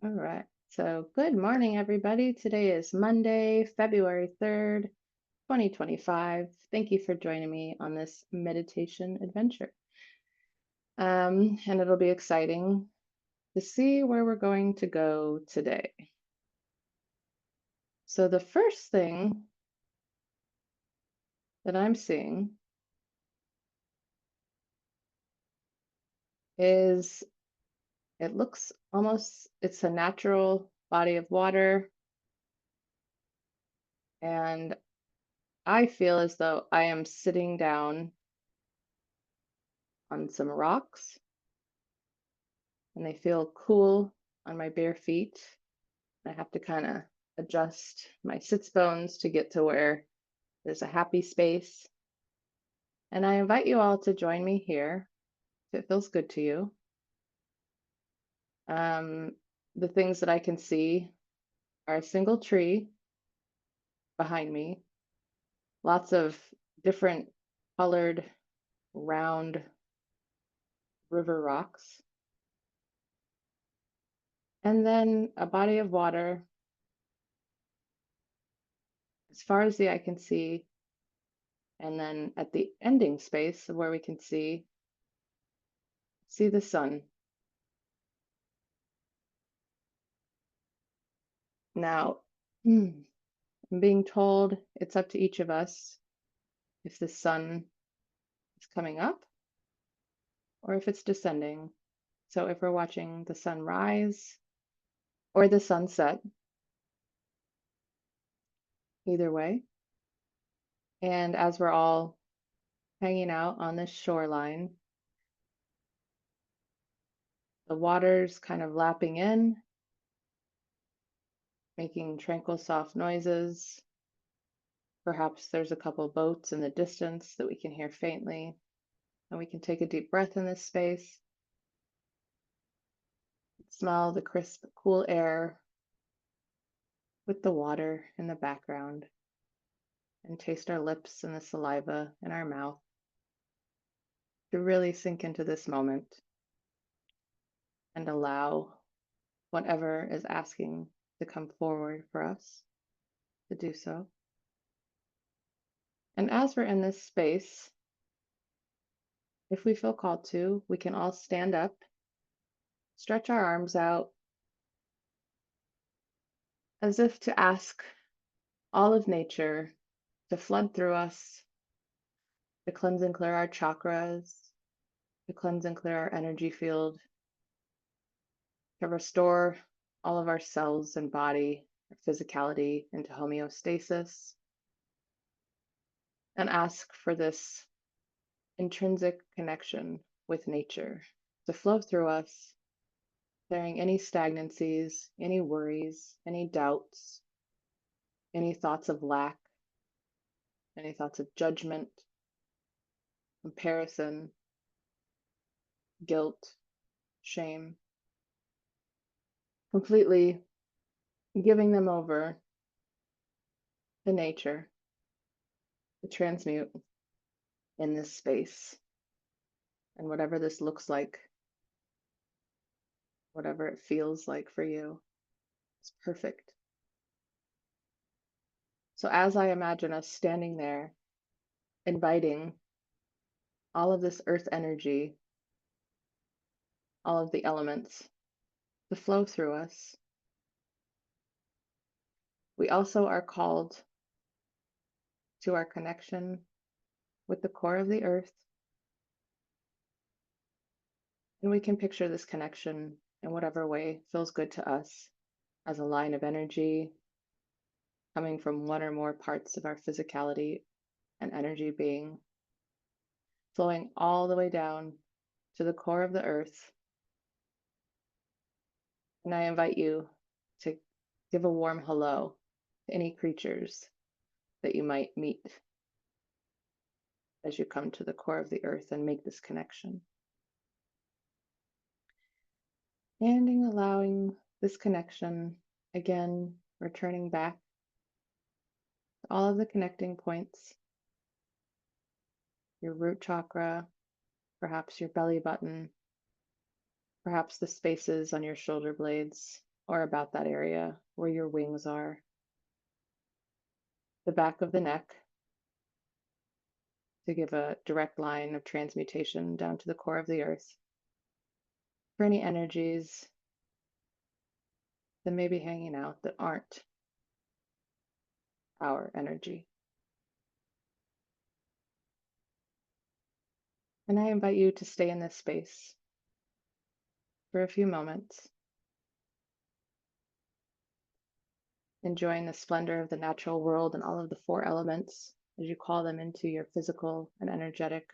All right. So, good morning, everybody. Today is Monday, February 3rd, 2025. Thank you for joining me on this meditation adventure. And it'll be exciting to see where we're going to go today. So, the first thing that I'm seeing is it looks almost it's a natural body of water, and I feel as though I am sitting down on some rocks and they feel cool on my bare feet. I have to kind of adjust my sits bones to get to where there's a happy space. And I invite you all to join me here if it feels good to you. Um, the things that I can see are a single tree behind me, lots of different colored round river rocks, and then a body of water as far as the eye can see. And then at the ending space of where we can see the sun. Now, I'm being told it's up to each of us if the sun is coming up or if it's descending. So if we're watching the sun rise or the sunset, either way. And as we're all hanging out on this shoreline, the water's kind of lapping in, making tranquil, soft noises. Perhaps there's a couple boats in the distance that we can hear faintly, and we can take a deep breath in this space. Smell the crisp, cool air with the water in the background, and taste our lips and the saliva in our mouth to really sink into this moment and allow whatever is asking to come forward for us to do so. And as we're in this space, if we feel called to, we can all stand up, stretch our arms out as if to ask all of nature to flood through us, to cleanse and clear our chakras, to cleanse and clear our energy field, to restore all of our cells and body, our physicality into homeostasis, and ask for this intrinsic connection with nature to flow through us, clearing any stagnancies, any worries, any doubts, any thoughts of lack, any thoughts of judgment, comparison, guilt, shame, completely giving them over to nature to transmute in this space. And whatever this looks like, whatever it feels like for you, it's perfect. So as I imagine us standing there, inviting all of this earth energy, all of the elements to flow through us, we also are called to our connection with the core of the earth. And we can picture this connection in whatever way feels good to us as a line of energy coming from one or more parts of our physicality and energy being, flowing all the way down to the core of the earth. And I invite you to give a warm hello to any creatures that you might meet as you come to the core of the earth and make this connection. And allowing this connection, again, returning back to all of the connecting points, your root chakra, perhaps your belly button, perhaps the spaces on your shoulder blades, or about that area where your wings are, the back of the neck to give a direct line of transmutation down to the core of the earth for any energies that may be hanging out that aren't our energy. And I invite you to stay in this space for a few moments, enjoying the splendor of the natural world and all of the four elements as you call them into your physical and energetic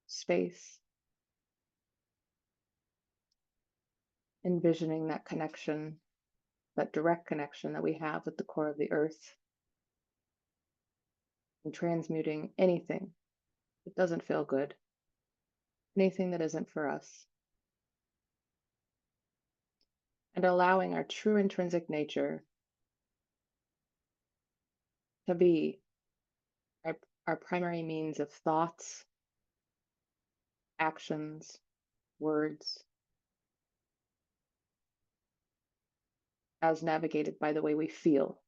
space, envisioning that connection, that direct connection that we have with the core of the earth, and transmuting anything that doesn't feel good, anything that isn't for us, and allowing our true intrinsic nature to be our, our primary means of thoughts, actions, words, as navigated by the way we feel.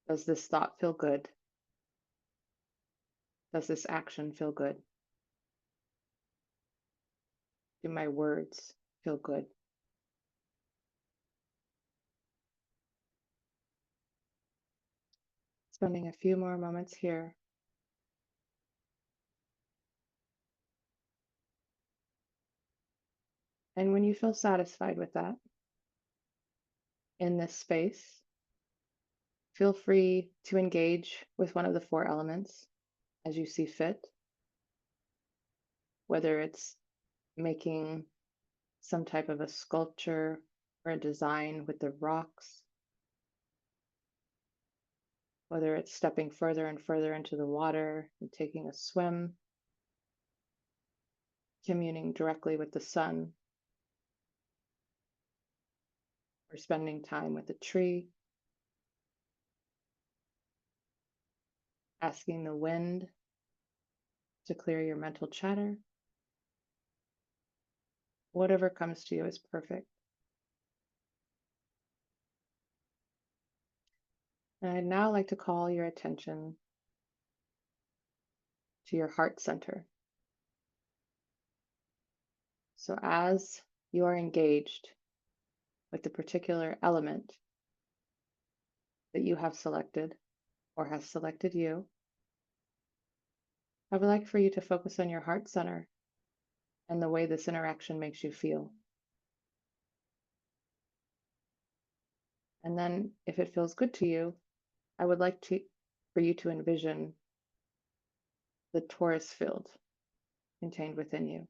Does this thought feel good? Does this action feel good? Do my words feel good? Spending a few more moments here. And when you feel satisfied with that in this space, feel free to engage with one of the four elements as you see fit, whether it's making some type of a sculpture or a design with the rocks, whether it's stepping further and further into the water and taking a swim, communing directly with the sun, or spending time with a tree, asking the wind to clear your mental chatter. Whatever comes to you is perfect. And I'd now like to call your attention to your heart center. So as you are engaged with the particular element that you have selected or has selected you, I would like for you to focus on your heart center and the way this interaction makes you feel. And then if it feels good to you, I would like for you to envision the torus field contained within you.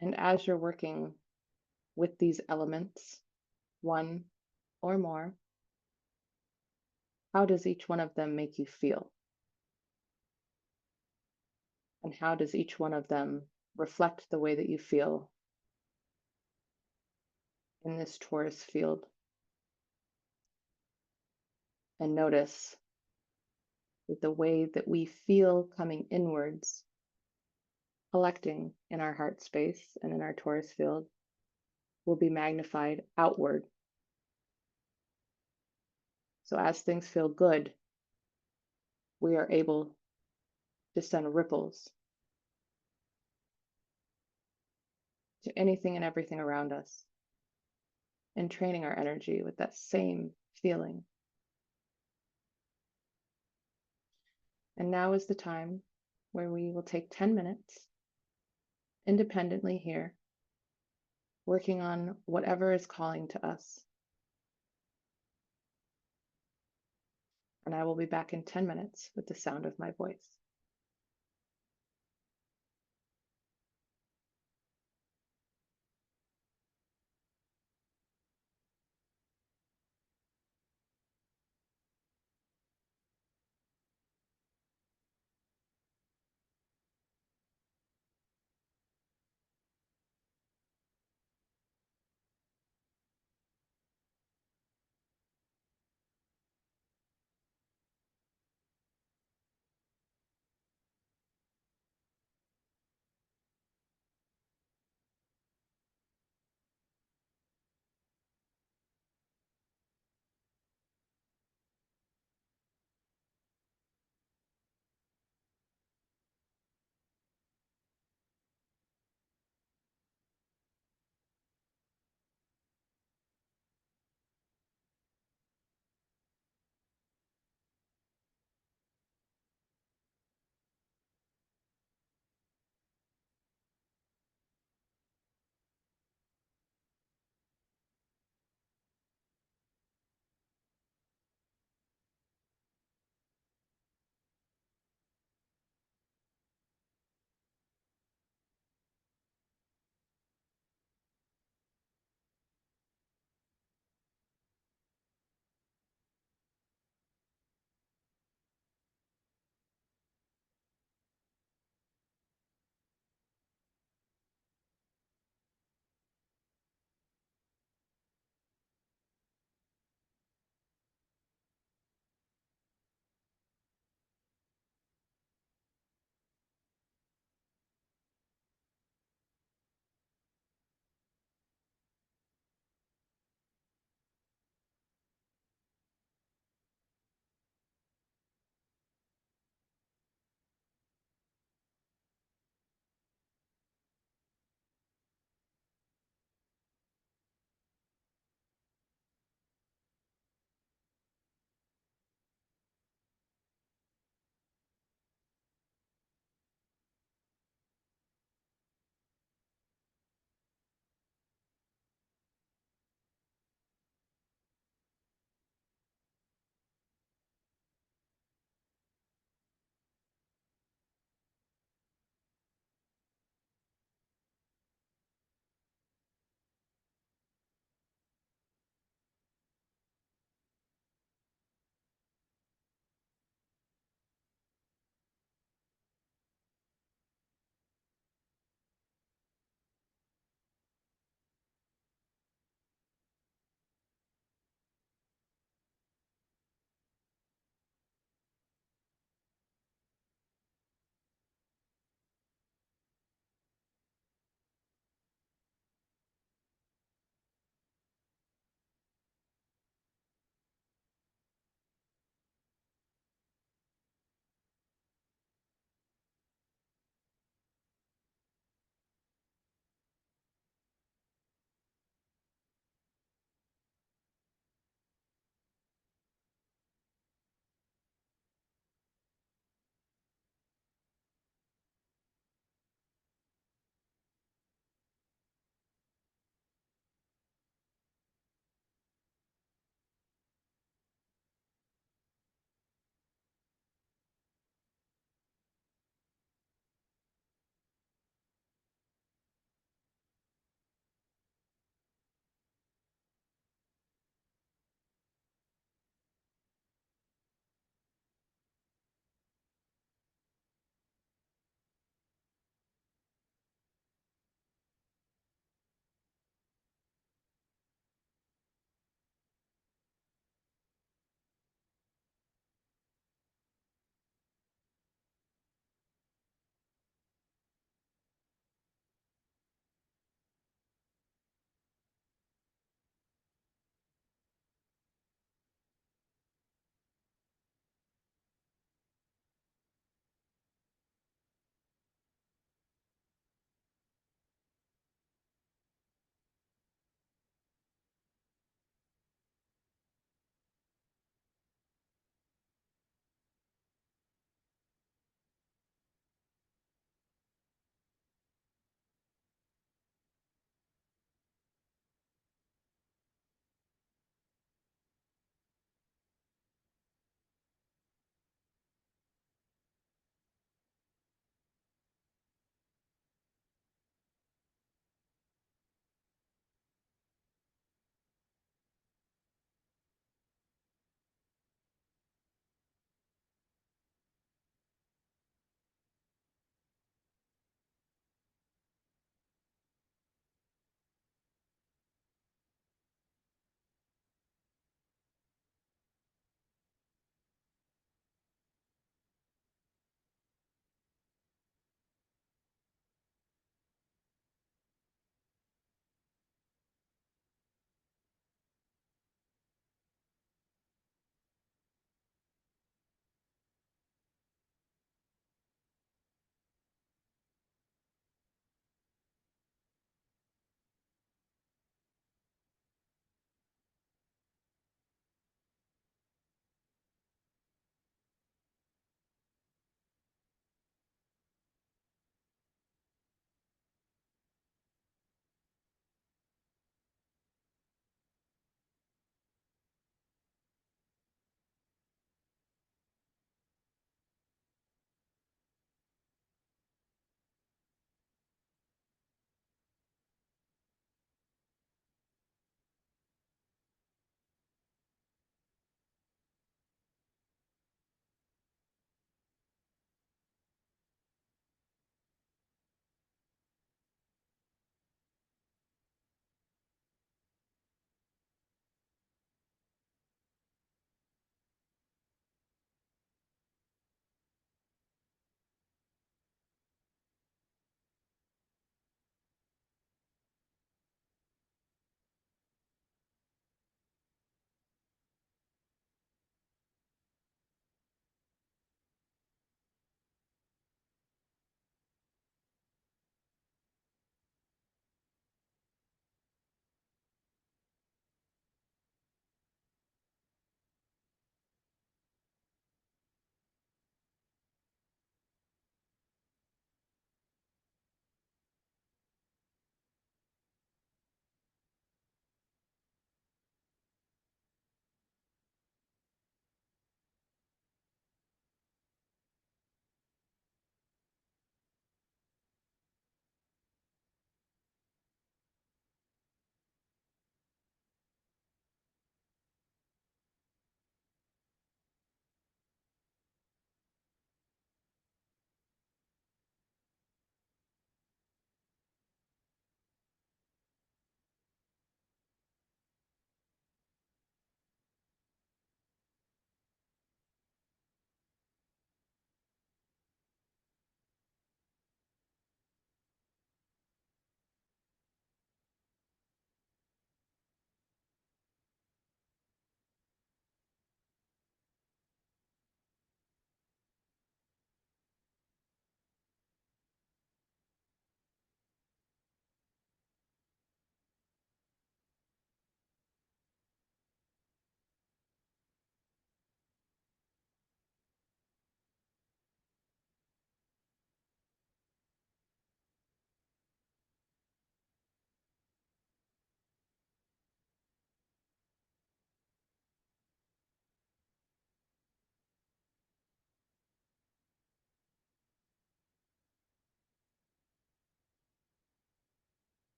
And as you're working with these elements, one or more, how does each one of them make you feel? And how does each one of them reflect the way that you feel in this torus field? And notice that the way that we feel coming inwards, collecting in our heart space and in our torus field, will be magnified outward. So as things feel good, we are able to send ripples to anything and everything around us, and training our energy with that same feeling. And now is the time where we will take 10 minutes independently here, working on whatever is calling to us. And I will be back in 10 minutes with the sound of my voice.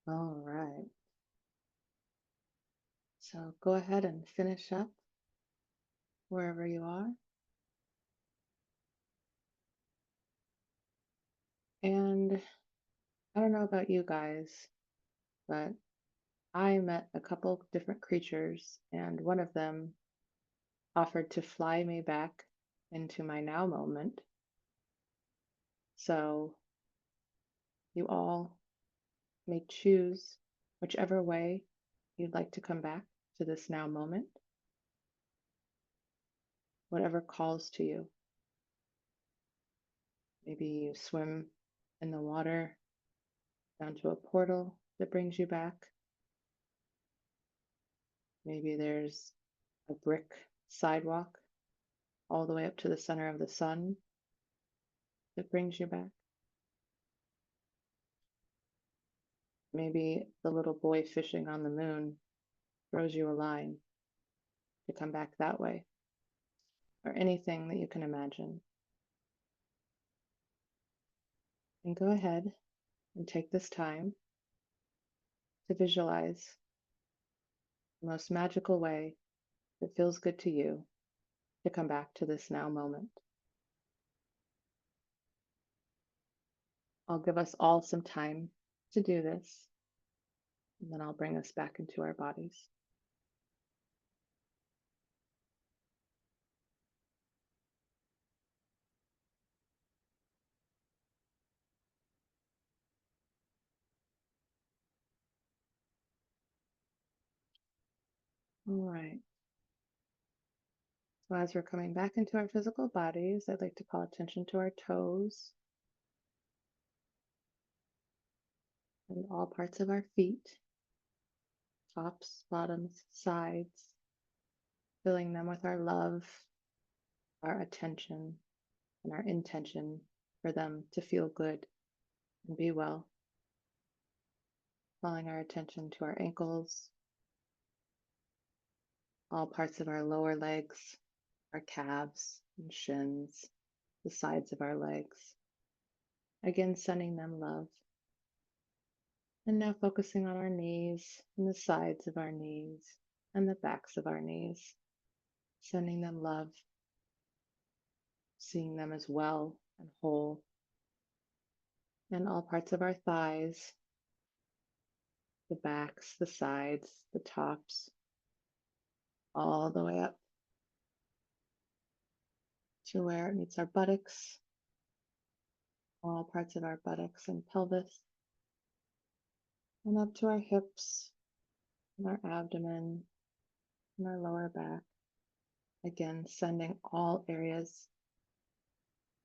All right. So go ahead and finish up wherever you are. And I don't know about you guys, but I met a couple different creatures, and one of them offered to fly me back into my now moment. So you all may choose whichever way you'd like to come back to this now moment, whatever calls to you. Maybe you swim in the water down to a portal that brings you back. Maybe there's a brick sidewalk all the way up to the center of the sun that brings you back. Maybe the little boy fishing on the moon throws you a line to come back that way, or anything that you can imagine. And go ahead and take this time to visualize the most magical way that feels good to you to come back to this now moment. I'll give us all some time to do this, and then I'll bring us back into our bodies. All right. So as we're coming back into our physical bodies, I'd like to call attention to our toes and all parts of our feet, tops, bottoms, sides, filling them with our love, our attention, and our intention for them to feel good and be well. Calling our attention to our ankles, all parts of our lower legs, our calves and shins, the sides of our legs. Again, sending them love. And now focusing on our knees and the sides of our knees and the backs of our knees, sending them love, seeing them as well and whole. And all parts of our thighs, the backs, the sides, the tops, all the way up to where it meets our buttocks, all parts of our buttocks and pelvis, and up to our hips and our abdomen and our lower back. Again, sending all areas,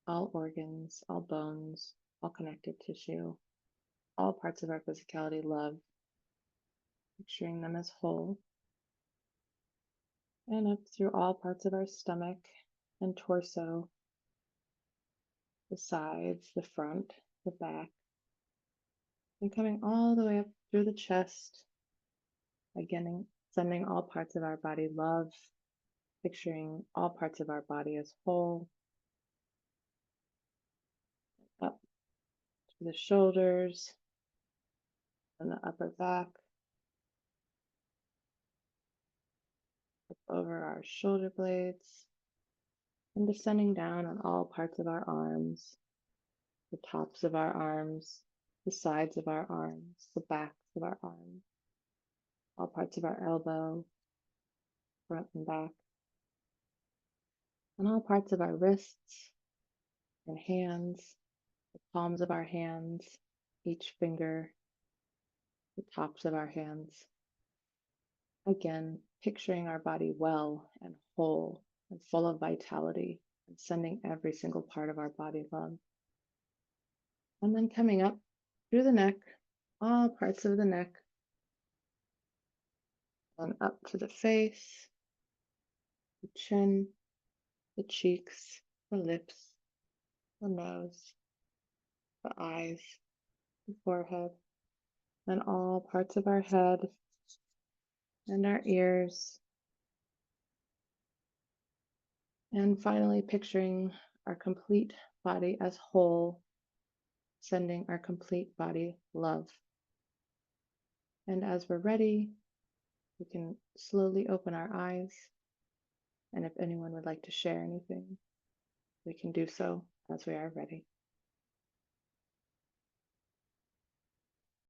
all organs, all bones, all connective tissue, all parts of our physicality love, picturing them as whole, and up through all parts of our stomach and torso, the sides, the front, the back, and coming all the way up through the chest, again, sending all parts of our body love, picturing all parts of our body as whole, up to the shoulders and the upper back, up over our shoulder blades, and descending down on all parts of our arms, the tops of our arms, the sides of our arms, the backs of our arms, all parts of our elbow, front and back, and all parts of our wrists and hands, the palms of our hands, each finger, the tops of our hands. Again, picturing our body well and whole and full of vitality and sending every single part of our body love. And then coming up through the neck, all parts of the neck, and up to the face, the chin, the cheeks, the lips, the nose, the eyes, the forehead, and all parts of our head and our ears. And finally, picturing our complete body as whole, sending our complete body love. And as we're ready, we can slowly open our eyes. And if anyone would like to share anything, we can do so as we are ready.